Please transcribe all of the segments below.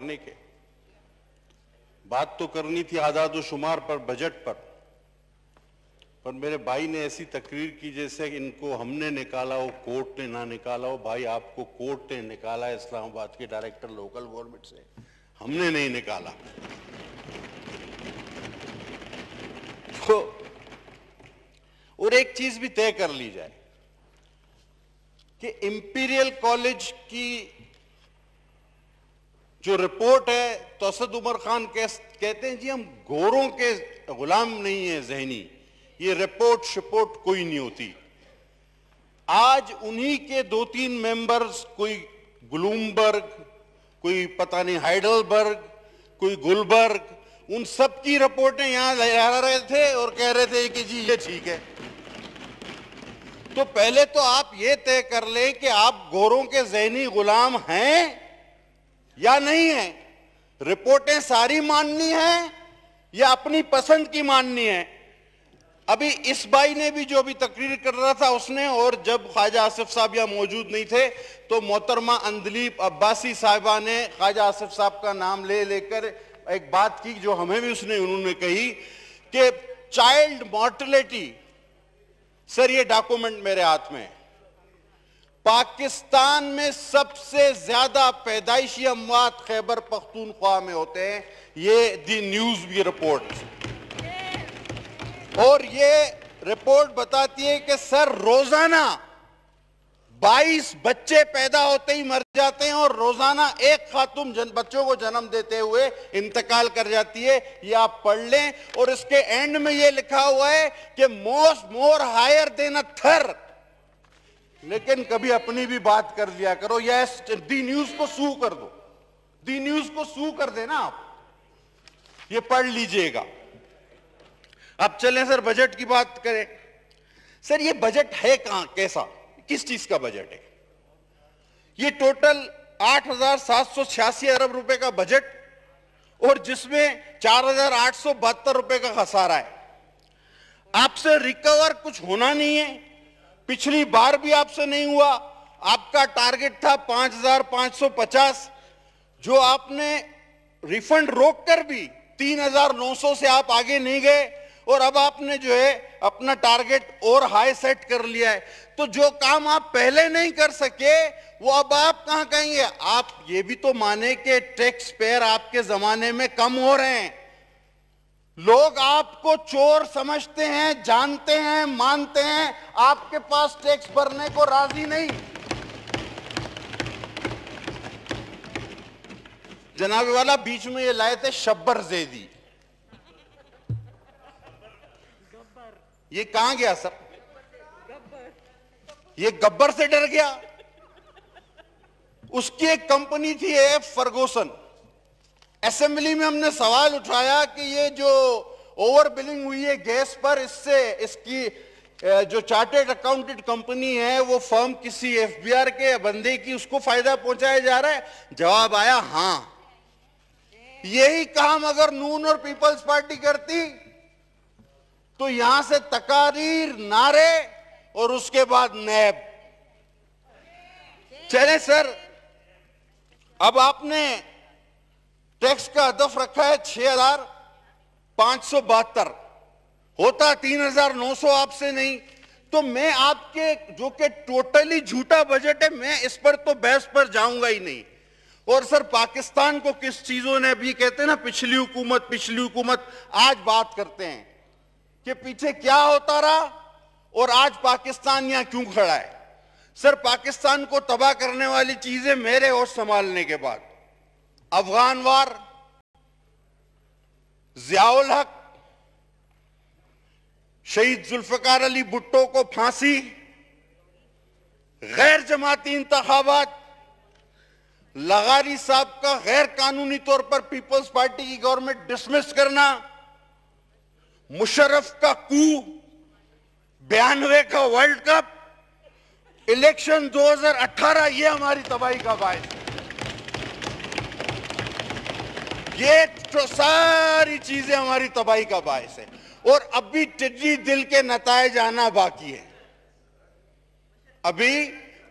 के बात तो करनी थी आदाद-ओ-शुमार पर, बजट पर मेरे भाई ने ऐसी तकरीर की जैसे इनको हमने निकाला हो, कोर्ट ने ना निकाला हो। भाई, आपको कोर्ट ने निकाला है इस्लामाबाद के डायरेक्टर लोकल गवर्नमेंट से, हमने नहीं निकाला। तो और एक चीज भी तय कर ली जाए कि इंपीरियल कॉलेज की जो रिपोर्ट है, तो असद उमर खान कहते हैं जी हम गोरों के गुलाम नहीं है जहनी, ये रिपोर्ट शिपोर्ट कोई नहीं होती। आज उन्हीं के 2-3 मेंबर्स, कोई ब्लूमबर्ग, कोई पता नहीं हाइडलबर्ग, कोई गुलबर्ग, उन सब की रिपोर्टें यहां ला रहे थे और कह रहे थे कि जी ये ठीक है। तो पहले तो आप ये तय कर लें कि आप गोरों के जहनी गुलाम हैं या नहीं है। रिपोर्टें सारी माननी है या अपनी पसंद की माननी है। अभी इस भाई ने भी जो अभी तकरीर कर रहा था उसने, और जब ख्वाजा आसिफ साहब यहां मौजूद नहीं थे तो मोहतरमा अंदलीब अब्बासी साहिबा ने ख्वाजा आसिफ साहब का नाम ले लेकर एक बात की जो हमें भी उन्होंने कही कि चाइल्ड मॉर्टेलिटी, सर ये डॉक्यूमेंट मेरे हाथ में है, पाकिस्तान में सबसे ज्यादा पैदाइशी अमवात खैबर पख्तूनख्वा में होते हैं। ये दी न्यूज की रिपोर्ट, और ये रिपोर्ट बताती है कि सर रोजाना 22 बच्चे पैदा होते ही मर जाते हैं और रोजाना एक खातून बच्चों को जन्म देते हुए इंतकाल कर जाती है। ये आप पढ़ लें, और इसके एंड में ये लिखा हुआ है कि मोर हायर देन अ थर। लेकिन कभी अपनी भी बात कर लिया करो। यस, दी न्यूज को सू कर दो, दी न्यूज को सू कर देना आप, ये पढ़ लीजिएगा। अब चलें सर बजट की बात करें। सर ये बजट है कहां, कैसा, किस चीज का बजट है? ये टोटल 8,786 अरब रुपए का बजट, और जिसमें 4,872 रुपए का खसारा है। आपसे रिकवर कुछ होना नहीं है, पिछली बार भी आपसे नहीं हुआ। आपका टारगेट था 5,550, जो आपने रिफंड रोककर भी 3,900 से आप आगे नहीं गए, और अब आपने जो है अपना टारगेट और हाई सेट कर लिया है। तो जो काम आप पहले नहीं कर सके वो अब आप कहां कहेंगे? आप ये भी तो माने कि टैक्स पेयर आपके जमाने में कम हो रहे हैं। लोग आपको चोर समझते हैं, जानते हैं, मानते हैं, आपके पास टैक्स भरने को राजी नहीं। जनाब वाला बीच में ये लाए थे शब्बर ज़ैदी, ये कहां गया सर? ये गब्बर से डर गया। उसकी एक कंपनी थी एफ फर्गूसन। असेंबली में हमने सवाल उठाया कि ये जो ओवर बिलिंग हुई है गैस पर, इससे इसकी जो चार्टर्ड अकाउंटेंट कंपनी है वो फर्म किसी एफबीआर के बंदे की, उसको फायदा पहुंचाया जा रहा है? जवाब आया हां। यही काम अगर नून और पीपल्स पार्टी करती तो यहां से तकारीर, नारे और उसके बाद नैब। चले सर, अब आपने टैक्स का हदफ रखा है 6,572, होता 3,900 आपसे नहीं। तो मैं आपके जो कि टोटली झूठा बजट है, मैं इस पर तो बहस पर जाऊंगा ही नहीं। और सर पाकिस्तान को किस चीजों ने, भी कहते हैं ना पिछली हुकूमत, आज बात करते हैं कि पीछे क्या होता रहा और आज पाकिस्तान यहां क्यों खड़ा है। सर पाकिस्तान को तबाह करने वाली चीजें मेरे होश संभालने के बाद अफगान वार, जियाउल हक, शहीद जुल्फकार अली भुट्टो को फांसी, गैर जमाती इंतखाबात, लगारी साहब का गैर कानूनी तौर पर पीपल्स पार्टी की गवर्नमेंट डिसमिस करना, मुशर्रफ का कू, 92 का वर्ल्ड कप, इलेक्शन 2018, ये हमारी तबाही का बायस है। ये तो सारी चीजें हमारी तबाही का बायस है। और अभी टिड्डी दिल के नतायज आना बाकी है, अभी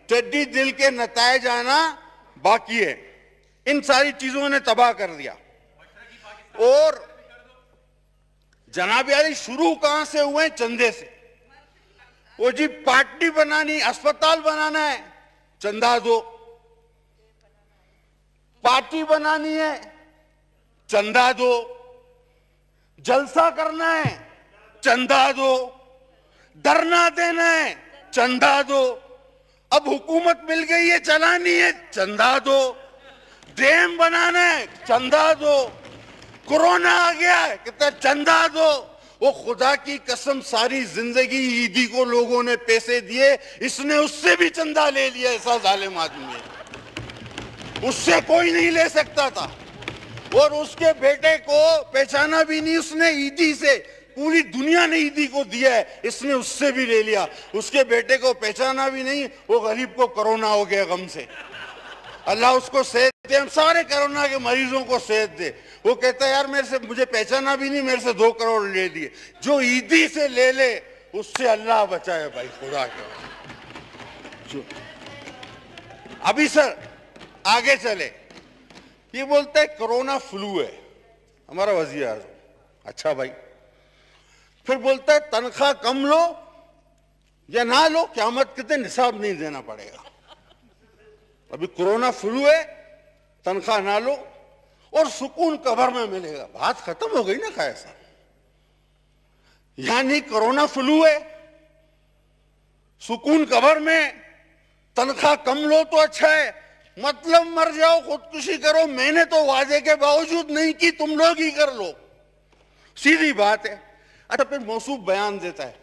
टिड्डी दिल के नतायज आना बाकी है। इन सारी चीजों ने तबाह कर दिया। और जनाब यारी शुरू कहां से हुए? चंदे से। वो जी पार्टी बनानी, अस्पताल बनाना है, चंदा दो। पार्टी बनानी है, चंदा दो। जलसा करना है, चंदा दो। धरना देना है, चंदा दो। अब हुकूमत मिल गई है, चलानी है, चंदा दो। डैम बनाना है, चंदा दो। कोरोना आ गया है, कहते चंदा दो। वो खुदा की कसम सारी जिंदगी ईदी को लोगों ने पैसे दिए, इसने उससे भी चंदा ले लिया। ऐसा जालिम आदमी है, उससे कोई नहीं ले सकता था। और उसके बेटे को पहचाना भी नहीं उसने, ईदी से पूरी दुनिया ने ईदी को दिया है, इसने उससे भी ले लिया। उसके बेटे को पहचाना भी नहीं, वो गरीब को कोरोना हो गया गम से। अल्लाह उसको सेहत दे, हम सारे कोरोना के मरीजों को सेहत दे। वो कहता है यार मेरे से, मुझे पहचाना भी नहीं, मेरे से 2 करोड़ ले दिए। जो ईदी से ले ले उससे अल्लाह बचाए भाई, खुदा के। अभी सर आगे चले, ये बोलता है कोरोना फ्लू है हमारा वजीर आज़म। अच्छा भाई, फिर बोलता है तनख्वाह कम लो या ना लो, क़यामत के दिन हिसाब नहीं देना पड़ेगा। अभी कोरोना फ्लू है, तनख्वाह ना लो और सुकून कब्र में मिलेगा। बात खत्म हो गई ना खाया साहब। यानी कोरोना फ्लू है, सुकून कब्र में, तनख्वाह कम लो तो अच्छा है, मतलब मर जाओ, खुदकुशी करो। मैंने तो वादे के बावजूद नहीं की, तुम लोग ही कर लो, सीधी बात है। अच्छा, फिर मौसूफ बयान देता है,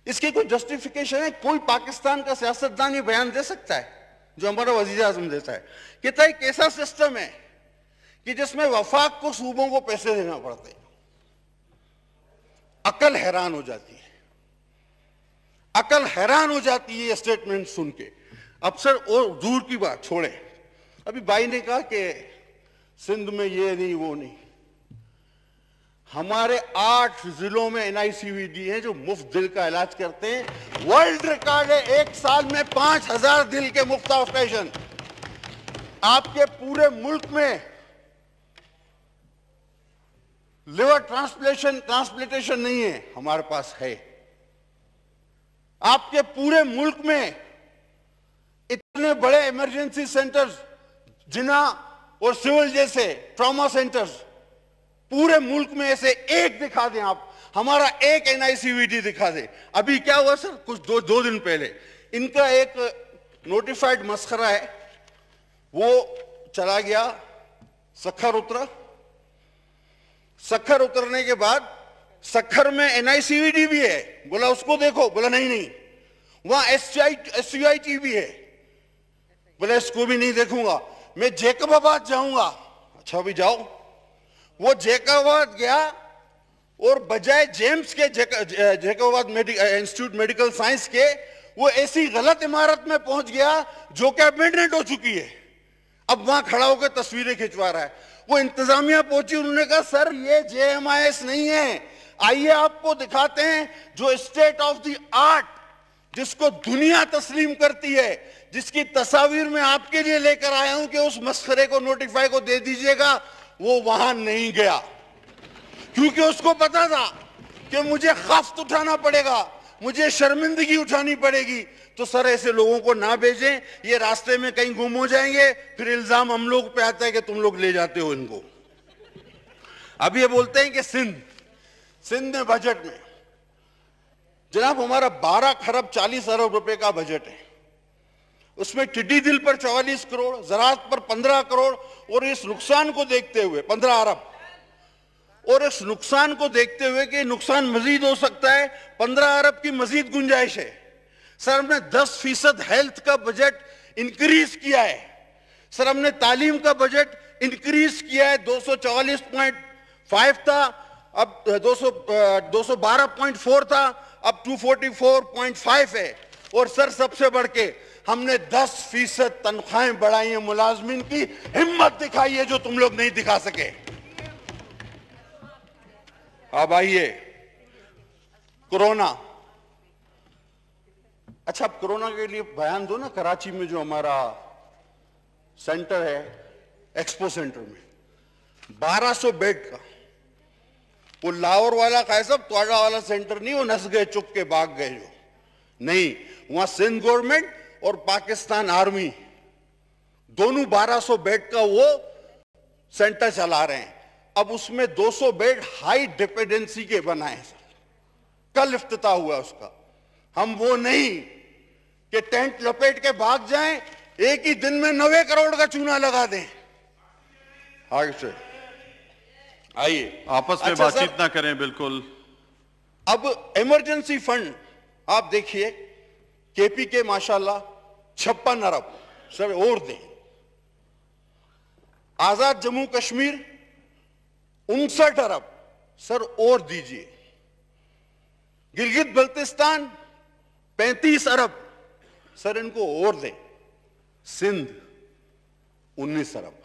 इसकी कोई जस्टिफिकेशन है? कोई पाकिस्तान का सियासतदान ये बयान दे सकता है जो हमारा वजीर आजम देता है? कहता है एक ऐसा सिस्टम है कि जिसमें वफाक को सूबों को पैसे देना पड़ते हैं। अकल हैरान हो जाती है, अकल हैरान हो जाती है ये स्टेटमेंट सुन के। अब सर और दूर की बात छोड़े, अभी भाई ने कहा कि सिंध में ये नहीं वो नहीं। हमारे 8 जिलों में NICVD है जो मुफ्त दिल का इलाज करते हैं। वर्ल्ड रिकॉर्ड है, एक साल में 5000 दिल के मुफ्त ऑपरेशन। आपके पूरे मुल्क में लिवर ट्रांसप्लांटेशन नहीं है, हमारे पास है। आपके पूरे मुल्क में इतने बड़े इमरजेंसी सेंटर्स, जिना और सिविल जैसे ट्रॉमा सेंटर्स, पूरे मुल्क में ऐसे एक दिखा दें आप, हमारा एक NICVD दिखा दे। अभी क्या हुआ सर, कुछ दो दिन पहले इनका एक नोटिफाइड मस्खरा है, वो चला गया, सखर उतरा। सखर उतरने के बाद सखर में NICVD भी है, बोला उसको देखो, बोला नहीं नहीं, वहां SUIT भी है, बोला इसको भी नहीं देखूंगा, मैं जैकबाबाद जाऊंगा। अच्छा भी जाओ। वो जैकबाबाद गया और बजाय जेम्स के जैकबाबाद इंस्टीट्यूट मेडिकल साइंस के, वो ऐसी गलत इमारत में पहुंच गया जो कि अबेंडन हो चुकी है। अब वहां खड़ा होकर तस्वीरें खिंचवा रहा है। वो इंतजामिया पहुंची, उन्होंने कहा सर ये JMIS नहीं है, आइए आपको दिखाते हैं जो स्टेट ऑफ द आर्ट, जिसको दुनिया तस्लीम करती है, जिसकी तस्वीर में आपके लिए लेकर आया हूं कि उस मस्खरे को, नोटिफाई को दे दीजिएगा। वो वहां नहीं गया क्योंकि उसको पता था कि मुझे खफ्त उठाना पड़ेगा, मुझे शर्मिंदगी उठानी पड़ेगी। तो सर ऐसे लोगों को ना भेजें, ये रास्ते में कहीं गुम हो जाएंगे, फिर इल्जाम हम लोग पे आता है कि तुम लोग ले जाते हो इनको। अब ये बोलते हैं कि सिंध में बजट में, जनाब हमारा 12 खरब 40 अरब रुपए का बजट है। उसमें टिड्डी दिल पर 44 करोड़, ज़राअत पर 15 करोड़, और इस नुकसान को देखते हुए 15 अरब, और इस नुकसान को देखते हुए कि नुकसान मजीद हो सकता है, 15 अरब की मजीद गुंजाइश है। सर हमने 10% हेल्थ का बजट इंक्रीज किया है। सर हमने तालीम का बजट इंक्रीज किया है, 244.5 था, अब 212.4 था, अब 244.5 है। और सर सबसे बढ़ के हमने 10% तनख्वाहें बढ़ाई हैं मुलाजमीन की। हिम्मत दिखाई है जो तुम लोग नहीं दिखा सके। अब आइए कोरोना। अच्छा, अब कोरोना के लिए बयान दो ना। कराची में जो हमारा सेंटर है एक्सपो सेंटर में 1200 बेड का। वो लाहौर वाला कैसा त्वाड़ा वाला सेंटर नहीं, वो नस गए चुप के भाग गए जो नहीं, वहां सिंध गवर्नमेंट और पाकिस्तान आर्मी दोनों 1200 बेड का वो सेंटर चला रहे हैं। अब उसमें 200 बेड हाई डिपेंडेंसी के बनाए सर, कल इफ्तिताह हुआ उसका। हम वो नहीं कि टेंट लपेट के भाग जाएं, एक ही दिन में 90 करोड़ का चूना लगा दें। आगे से आइए, आपस में अच्छा बातचीत ना करें बिल्कुल। अब इमरजेंसी फंड आप देखिए, केपी के माशाल्लाह 56 अरब सर और दें। आजाद जम्मू कश्मीर 59 अरब सर और दीजिए। गिलगित बल्तिस्तान 35 अरब सर इनको और दें। सिंध 19 अरब।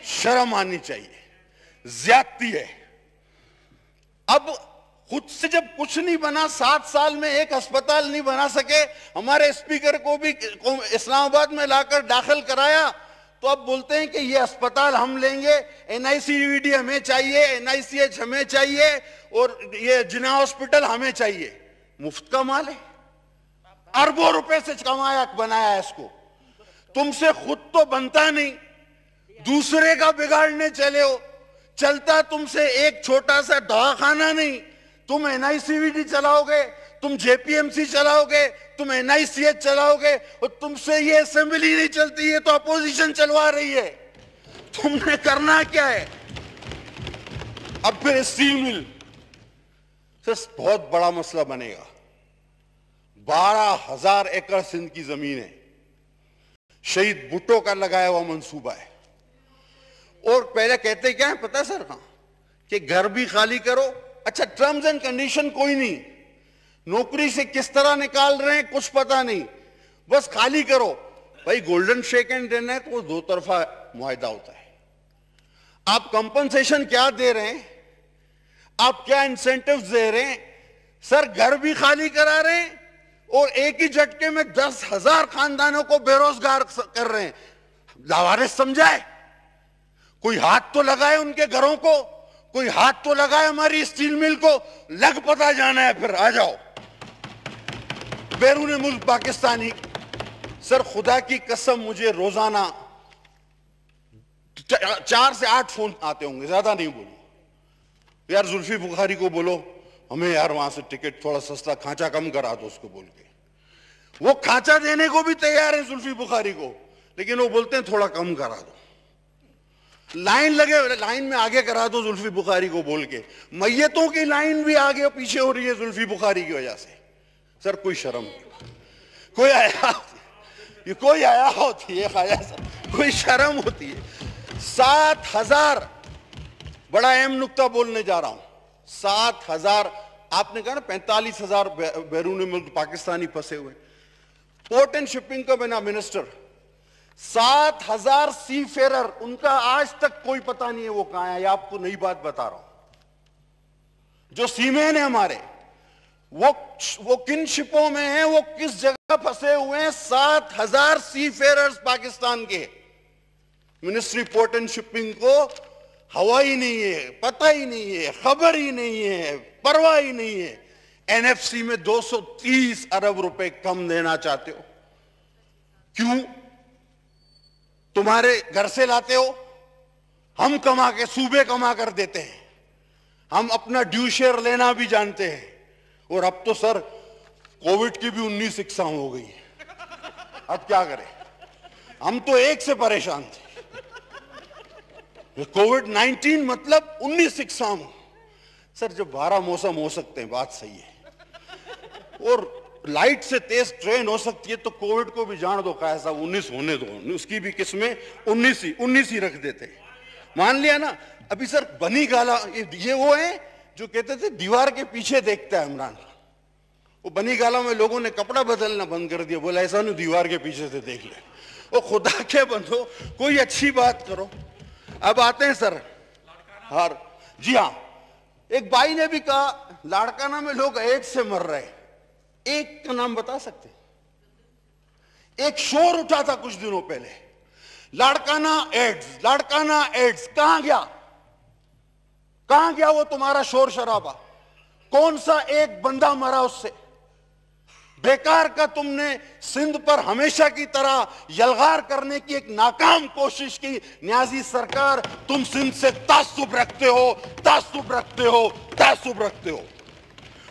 शर्म आनी चाहिए, ज्यादती है। अब खुद से जब कुछ नहीं बना, 7 साल में एक अस्पताल नहीं बना सके, हमारे स्पीकर को भी इस्लामाबाद में लाकर दाखिल कराया, तो अब बोलते हैं कि ये अस्पताल हम लेंगे, एनआईसीयूडी हमें चाहिए, एनआईसीएच हमें चाहिए और ये जिना हॉस्पिटल हमें चाहिए। मुफ्त का माल है, अरबों रुपए से कमाया बनाया है इसको। तुमसे खुद तो बनता नहीं, दूसरे का बिगाड़ने चले हो। चलता तुमसे एक छोटा सा दवाखाना नहीं, तुम एनआईसीवीडी चलाओगे, तुम जेपीएमसी चलाओगे, तुम एनआईसीएच चलाओगे, और तुमसे ये असेंबली नहीं चलती है तो अपोजिशन चलवा रही है। तुमने करना क्या है? अब फिर स्टील मिल बहुत बड़ा मसला बनेगा। 12,000 एकड़ सिंध की जमीन है, शहीद भुट्टो का लगाया हुआ मंसूबा है। और पहले कहते क्या है पता है सर? हाँ, कि घर भी खाली करो। अच्छा, टर्म्स एंड कंडीशन कोई नहीं, नौकरी से किस तरह निकाल रहे हैं कुछ पता नहीं, बस खाली करो। भाई गोल्डन शेक एंड देना है तो वो 2 तरफा मुआहदा होता है। आप कंपनसेशन क्या दे रहे हैं, आप क्या इंसेंटिव्स दे रहे हैं? सर घर भी खाली करा रहे हैं और एक ही झटके में 10,000 खानदानों को बेरोजगार कर रहे हैं। लावारिस समझाए, कोई हाथ तो लगाए उनके घरों को, कोई हाथ तो लगाए हमारी स्टील मिल को। लग पता जाना है फिर आ जाओ। बैरून मुल्क पाकिस्तानी, सर खुदा की कसम मुझे रोजाना 4 से 8 फोन आते होंगे, ज्यादा नहीं बोलूं। यार जुल्फी बुखारी को बोलो हमें यार वहां से टिकट थोड़ा सस्ता खांचा कम करा दो उसको बोल के। वो खांचा देने को भी तैयार है जुल्फी बुखारी को, लेकिन वो बोलते हैं थोड़ा कम करा दो। लाइन लगे, लाइन में आगे करा दो जुल्फी बुखारी को बोल के। मैयतों की लाइन भी आगे और पीछे हो रही है जुल्फी बुखारी की वजह से। सर कोई शर्म, कोई आया होती है खाया सर, कोई शर्म होती है। 7,000, बड़ा अहम नुक्ता बोलने जा रहा हूं। 7,000, आपने कहा ना 45,000 बैरून मुल्क पाकिस्तानी फंसे हुए। पोर्ट एंड शिपिंग का बना मिनिस्टर, 7,000 सी फेरर, उनका आज तक कोई पता नहीं है वो कहां है। आपको नई बात बता रहा हूं। जो सीमेन है हमारे, वो किन शिपों में है, वो किस जगह फंसे हुए हैं। 7,000 सी फेरर्स पाकिस्तान के। मिनिस्ट्री पोर्ट एंड शिपिंग को हवा ही नहीं है, पता ही नहीं है, खबर ही नहीं है, परवाह ही नहीं है। एनएफसी में 230 अरब रुपए कम देना चाहते हो, क्यों? तुम्हारे घर से लाते हो, हम कमा के सूबे कमा कर देते हैं। हम अपना ड्यू शेयर लेना भी जानते हैं। और अब तो सर कोविड की भी 19 इकसाम हो गई है। अब क्या करें? हम तो एक से परेशान थे, कोविड-19 मतलब 19 इकसाम। सर जब 12 मौसम हो सकते हैं, बात सही है, और लाइट से तेज ट्रेन हो सकती है, तो कोविड को भी जान दो, कैसा 19 होने दो, उसकी भी किस्में 19 ही रख देते। मान लिया ना। अभी सर बनी गाला, ये वो है जो कहते थे दीवार के पीछे देखता है इमरान। वो बनी गाला में लोगों ने कपड़ा बदलना बंद कर दिया, बोला ऐसा नहीं दीवार के पीछे से देख ले। वो खुदा के बंदो, कोई अच्छी बात करो। अब आते हैं सर हर, जी हाँ, एक भाई ने भी कहा लाड़काना में लोग एड्स से मर रहे। एक का नाम बता सकते? एक शोर उठा था कुछ दिनों पहले, लाड़काना एड्स कहां गया वो तुम्हारा शोर शराबा? कौन सा एक बंदा मरा उससे? बेकार का तुमने सिंध पर हमेशा की तरह यलगार करने की एक नाकाम कोशिश की। न्याजी सरकार, तुम सिंध से तासुब रखते हो।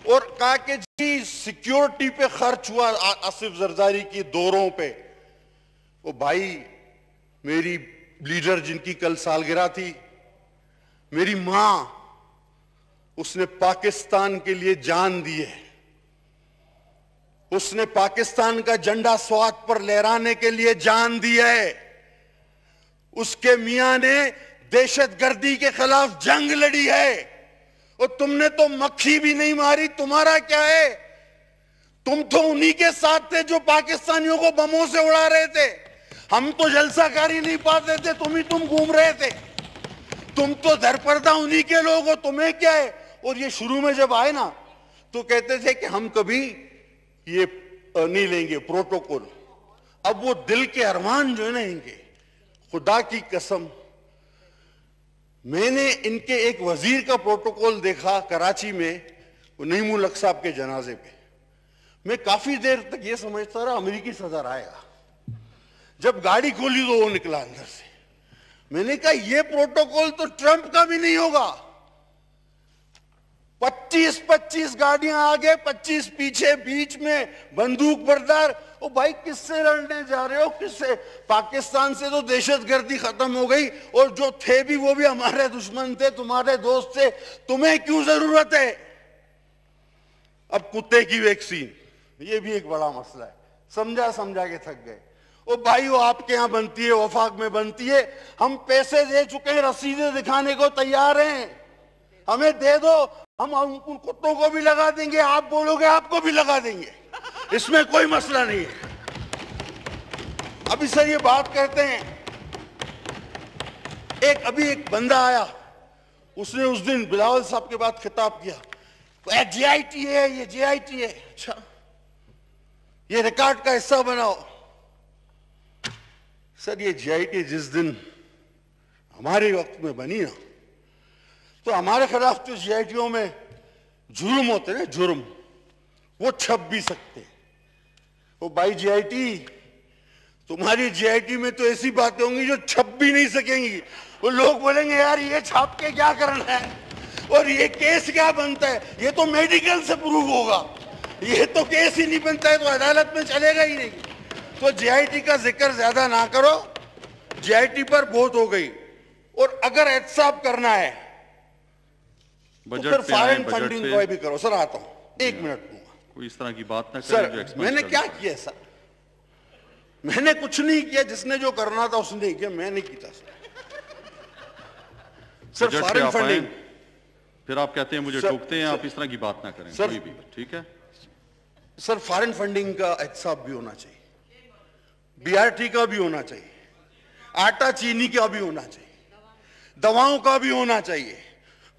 और कहा कि जी सिक्योरिटी पे खर्च हुआ आसिफ जरदारी की दौरों पे। वो भाई, मेरी लीडर जिनकी कल सालगिरह थी, मेरी मां, उसने पाकिस्तान के लिए जान दी है। उसने पाकिस्तान का झंडा स्वात पर लहराने के लिए जान दी है। उसके मियां ने दहशतगर्दी के खिलाफ जंग लड़ी है। और तुमने तो मक्खी भी नहीं मारी, तुम्हारा क्या है? तुम तो उन्हीं के साथ थे जो पाकिस्तानियों को बमों से उड़ा रहे थे। हम तो जलसाकारी नहीं पाते थे, तुम घूम रहे थे। तुम तो दरपर्दा उन्हीं के लोग हो, तुम्हें क्या है? और ये शुरू में जब आए ना तो कहते थे कि हम कभी ये नहीं लेंगे प्रोटोकॉल। अब वो दिल के अरमान जो है ना इनके, खुदा की कसम, मैंने इनके एक वजीर का प्रोटोकॉल देखा कराची में, नईमुल हक साहब के जनाजे पे। मैं काफी देर तक ये समझता रहा अमेरिकी सदर आएगा। जब गाड़ी खोली तो वो निकला अंदर से। मैंने कहा ये प्रोटोकॉल तो ट्रंप का भी नहीं होगा। 25 गाड़ियां आगे, 25 पीछे, बीच में बंदूक बरदार। ओ भाई, किससे लड़ने जा रहे हो? किससे? पाकिस्तान से तो दहशतगर्दी खत्म हो गई, और जो थे भी वो भी हमारे दुश्मन थे, तुम्हारे दोस्त थे। तुम्हें क्यों जरूरत है? अब कुत्ते की वैक्सीन, ये भी एक बड़ा मसला है। समझा के थक गए। ओ भाई, वो आपके यहां बनती है, वफाक में बनती है। हम पैसे दे चुके हैं, रसीदें दिखाने को तैयार हैं। हमें दे दो, हम उन कुत्तों को भी लगा देंगे। आप बोलोगे आपको भी लगा देंगे, इसमें कोई मसला नहीं है। अभी सर ये बात कहते हैं, अभी एक बंदा आया, उसने उस दिन बिलावल साहब के बाद खिताब किया, जेआईटी है, ये जेआईटी है। अच्छा, ये रिकॉर्ड का हिस्सा बनाओ। सर ये जेआईटी जिस दिन हमारे वक्त में बनी ना, तो हमारे खिलाफ तो जेआईटीओ में जुर्म होते हैं, जुर्म, वो छप भी सकते। वो भाई जेआईटी, तुम्हारी जेआईटी में तो ऐसी बातें होंगी जो छप भी नहीं सकेंगी। वो लोग बोलेंगे यार ये छाप के क्या करना है, और ये केस क्या बनता है? ये तो मेडिकल से प्रूव होगा, ये तो केस ही नहीं बनता है, तो अदालत में चलेगा ही नहीं। तो जेआईटी का जिक्र ज्यादा ना करो, जेआईटी पर बहुत हो गई। और अगर एहतसाब करना है तो फिर फॉरेन फंडिंग को भी करो। सर आता हूं, 1 मिनट दूंगा। कोई इस तरह की बात ना सर, मैंने क्या किया सर? मैंने कुछ नहीं किया, जिसने जो करना था उसने किया, मैं नहीं किया सर। फॉरेन फंडिंग, फिर आप कहते हैं मुझे टोकते हैं। आप इस तरह की बात ना करें कोई भी, ठीक है सर? फॉरेन फंडिंग का एहतसाब भी होना चाहिए, बीआरटी का भी होना चाहिए, आटा चीनी का भी होना चाहिए, दवाओं का भी होना चाहिए,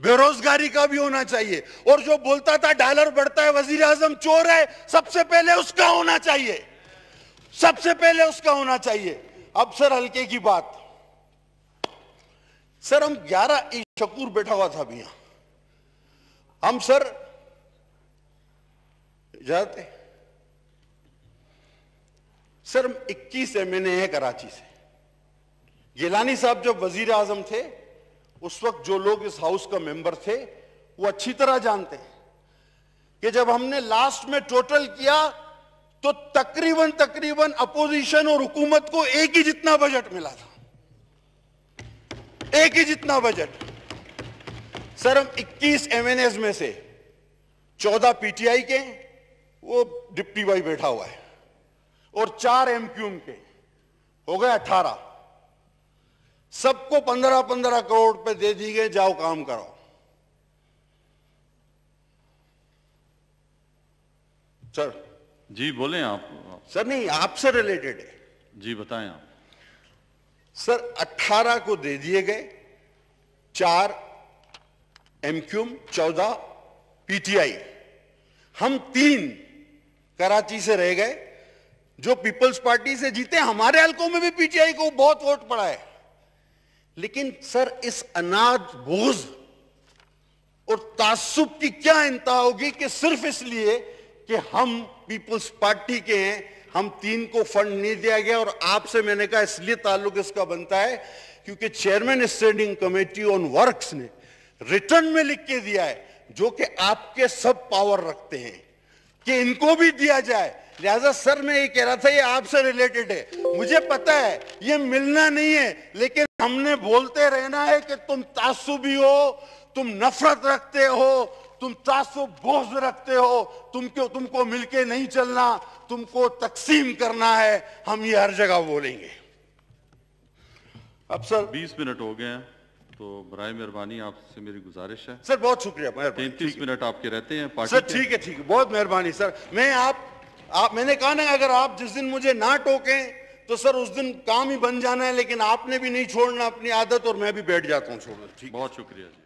बेरोजगारी का भी होना चाहिए। और जो बोलता था डॉलर बढ़ता है, वजीर आजम चोर है, सबसे पहले उसका होना चाहिए, सबसे पहले उसका होना चाहिए। अब सर हल्के की बात, सर हम 11 शकूर बैठा हुआ था अभी यहां, हम सर जाते सर 21 एमएनए है कराची से। गिलानी साहब जब वजीर आजम थे, उस वक्त जो लोग इस हाउस का मेंबर थे वो अच्छी तरह जानते हैं कि जब हमने लास्ट में टोटल किया तो तकरीबन अपोजिशन और हुकूमत को एक ही जितना बजट मिला था, एक ही जितना बजट। सर हम 21 एमएनएस में से 14 पीटीआई के, वो डिप्टी भाई बैठा हुआ है, और 4 एमक्यूएम के, हो गए 18। सबको 15-15 करोड़ रुपए दे दी गए, जाओ काम करो। सर जी बोलें आप। सर नहीं, आपसे रिलेटेड है जी, बताएं आप। सर 18 को दे दिए गए, 4 एमक्यूएम, 14 पीटीआई, हम 3 कराची से रह गए। जो पीपल्स पार्टी से जीते, हमारे हलकों में भी पीटीआई को बहुत वोट पड़ा है। लेकिन सर इस अनाज बोझ और तासुब की क्या इंतहा होगी कि सिर्फ इसलिए कि हम पीपल्स पार्टी के हैं, हम 3 को फंड नहीं दिया गया। और आपसे मैंने कहा इसलिए ताल्लुक इसका बनता है क्योंकि chairman standing committee on works ने रिटर्न में लिख के दिया है, जो कि आपके सब पावर रखते हैं, कि इनको भी दिया जाए। लिहाजा सर मैं ये कह रहा था, ये आपसे रिलेटेड है, मुझे पता है ये मिलना नहीं है, लेकिन हमने बोलते रहना है कि तुम तासुबी हो, तुम नफरत रखते हो, तुम तासुब बोझ रखते हो, तुमको मिलके नहीं चलना, तुमको तकसीम करना है। हम ये हर जगह बोलेंगे। अब सर 20 मिनट हो गए हैं, तो बराए मेहरबानी आपसे मेरी गुजारिश है। सर बहुत शुक्रिया। 33 मिनट आपके रहते हैं पार्टी सर। ठीक है, बहुत मेहरबानी सर। मैं मैंने कहा ना, अगर आप जिस दिन मुझे ना टोकें तो सर उस दिन काम ही बन जाना है, लेकिन आपने भी नहीं छोड़ना अपनी आदत, और मैं भी बैठ जाता हूं छोड़ना। ठीक, बहुत शुक्रिया जी।